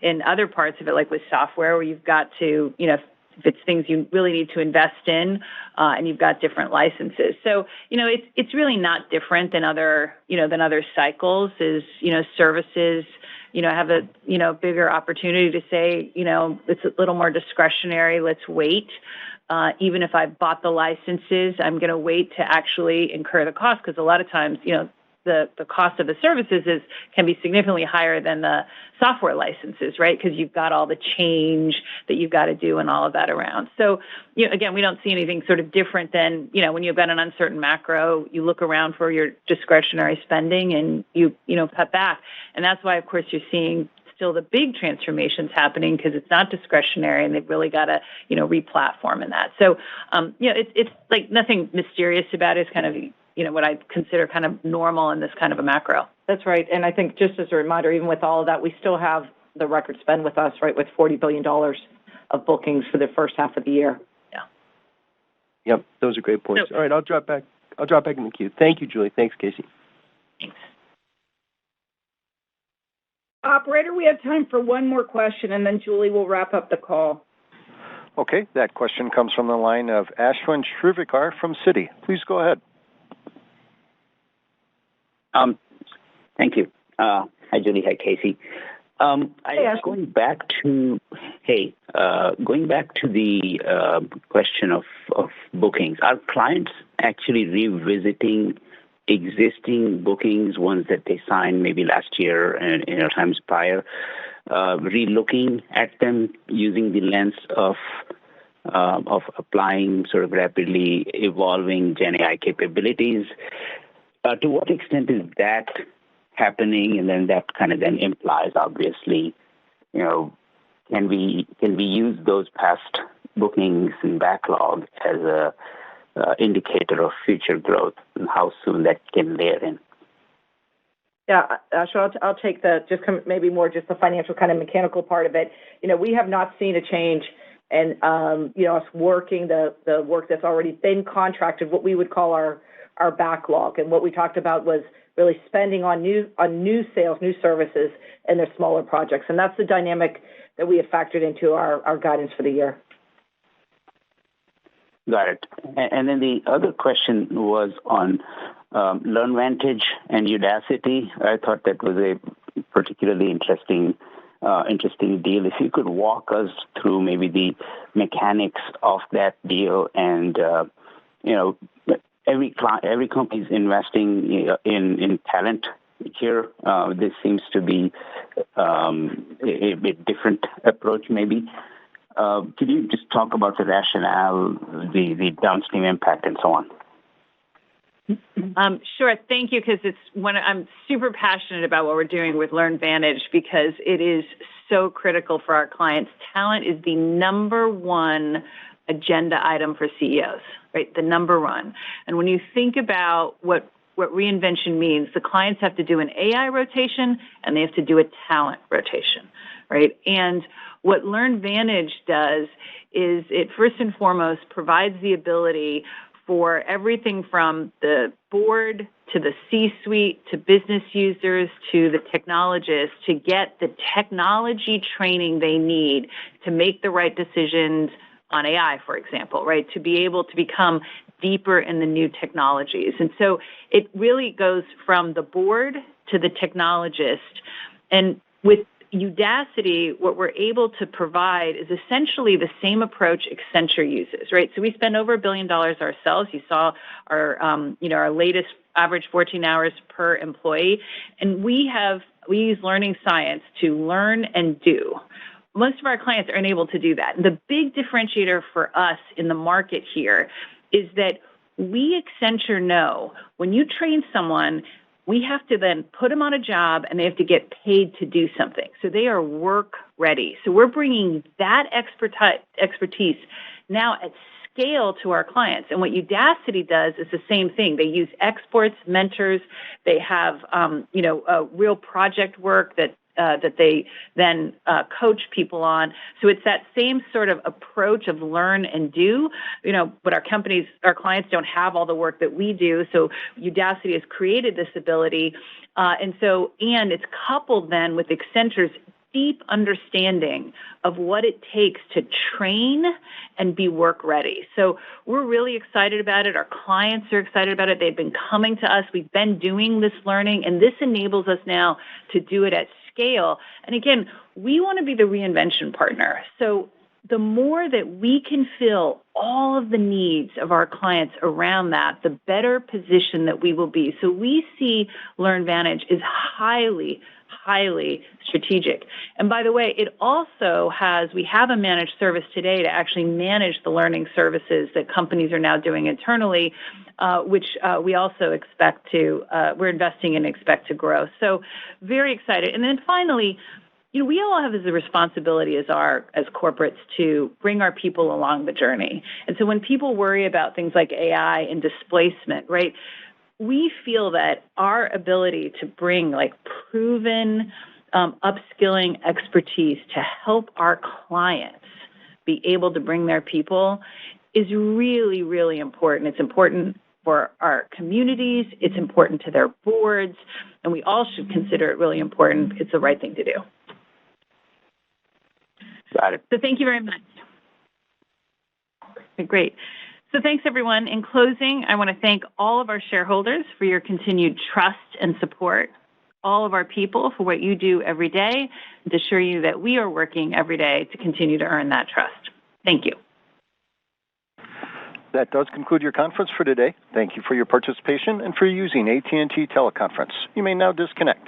in other parts of it, like with software, where you've got to, if it's things you really need to invest in, and you've got different licenses. So, it's really not different than other cycles. Is, services, have a, bigger opportunity to say, it's a little more discretionary. Let's wait. Even if I bought the licenses, I'm going to wait to actually incur the cost, because a lot of times, the cost of the services can be significantly higher than the software licenses, right? Because you've got all the change that you've got to do and all of that around. So, again, we don't see anything sort of different than, when you've got an uncertain macro, you look around for your discretionary spending and you cut back. And that's why, of course, you're seeing still the big transformations happening, because it's not discretionary and they've really got to, re-platform in that. So, it's like nothing mysterious about it. It's kind of, what I consider kind of normal in this kind of a macro. That's right. And I think just as a reminder, even with all of that, we still have the record spend with us, right, with $40 billion of bookings for the first half of the year. Yeah. Yep, those are great points. All right, I'll drop back in the queue. Thank you, Julie. Thanks, Casey. Thanks. Operator, we have time for one more question, and then Julie will wrap up the call. Okay, that question comes from the line of Ashwin Shrivikar from Citi. Please go ahead. Thank you. Hi, Julie. Hi, Casey. Going back to the question of bookings. Are clients actually revisiting existing bookings, ones that they signed maybe last year and times prior, re-looking at them using the lens of applying sort of rapidly evolving Gen AI capabilities? To what extent is that happening? And then that kind of then implies, obviously, can we use those past bookings and backlog as a indicator of future growth and how soon that can layer in? Yeah, Ashwin, I'll take maybe more just the financial kind of mechanical part of it. We have not seen a change in us working the work that's already been contracted, what we would call our backlog. And what we talked about was really spending on new sales, new services, and their smaller projects. And that's the dynamic that we have factored into our guidance for the year. Got it. And then the other question was on LearnVantage and Udacity. I thought that was a particularly interesting deal. If you could walk us through maybe the mechanics of that deal, and every company is investing in talent here. This seems to be a bit different approach, maybe. Could you just talk about the rationale, the downstream impact, and so on? Sure. Thank you, because I'm super passionate about what we're doing with LearnVantage because it is so critical for our clients. Talent is the number one agenda item for CEOs, right? The number one. And when you think about what reinvention means, the clients have to do an AI rotation and they have to do a talent rotation, right? And what LearnVantage does is it first and foremost provides the ability for everything from the board to the C-suite to business users to the technologists to get the technology training they need to make the right decisions on AI, for example, right? To be able to become deeper in the new technologies. And so it really goes from the board to the technologist. And with Udacity, what we're able to provide is essentially the same approach Accenture uses, right? So we spend over $1 billion ourselves. You saw our latest average 14 hours per employee, and we use learning science to learn and do. Most of our clients are unable to do that. And the big differentiator for us in the market here is that we, Accenture, know when you train someone, we have to then put them on a job and they have to get paid to do something. So they are work ready. So we're bringing that expertise now at scale to our clients. And what Udacity does is the same thing. They use experts, mentors. They have, real project work that they then coach people on. So it's that same sort of approach of learn and do, but our clients don't have all the work that we do. So Udacity has created this ability. And it's coupled then with Accenture's deep understanding of what it takes to train and be work ready. So we're really excited about it. Our clients are excited about it. They've been coming to us. We've been doing this learning, and this enables us now to do it at scale. And again, we want to be the reinvention partner. So the more that we can fill all of the needs of our clients around that, the better position that we will be. So we see LearnVantage is highly strategic. And by the way, it also we have a managed service today to actually manage the learning services that companies are now doing internally, which we also we're investing in and expect to grow. So very excited. And then finally, we all have the responsibility as corporates to bring our people along the journey. And so when people worry about things like AI and displacement, right, we feel that our ability to bring proven upskilling expertise to help our clients be able to bring their people is really, really important. It's important for our communities. It's important to their boards. And we all should consider it really important. It's the right thing to do. Got it. So thank you very much. Great. So thanks, everyone. In closing, I want to thank all of our shareholders for your continued trust and support, all of our people for what you do every day, and to assure you that we are working every day to continue to earn that trust. Thank you. That does conclude your conference for today. Thank you for your participation and for using AT&T Teleconference. You may now disconnect.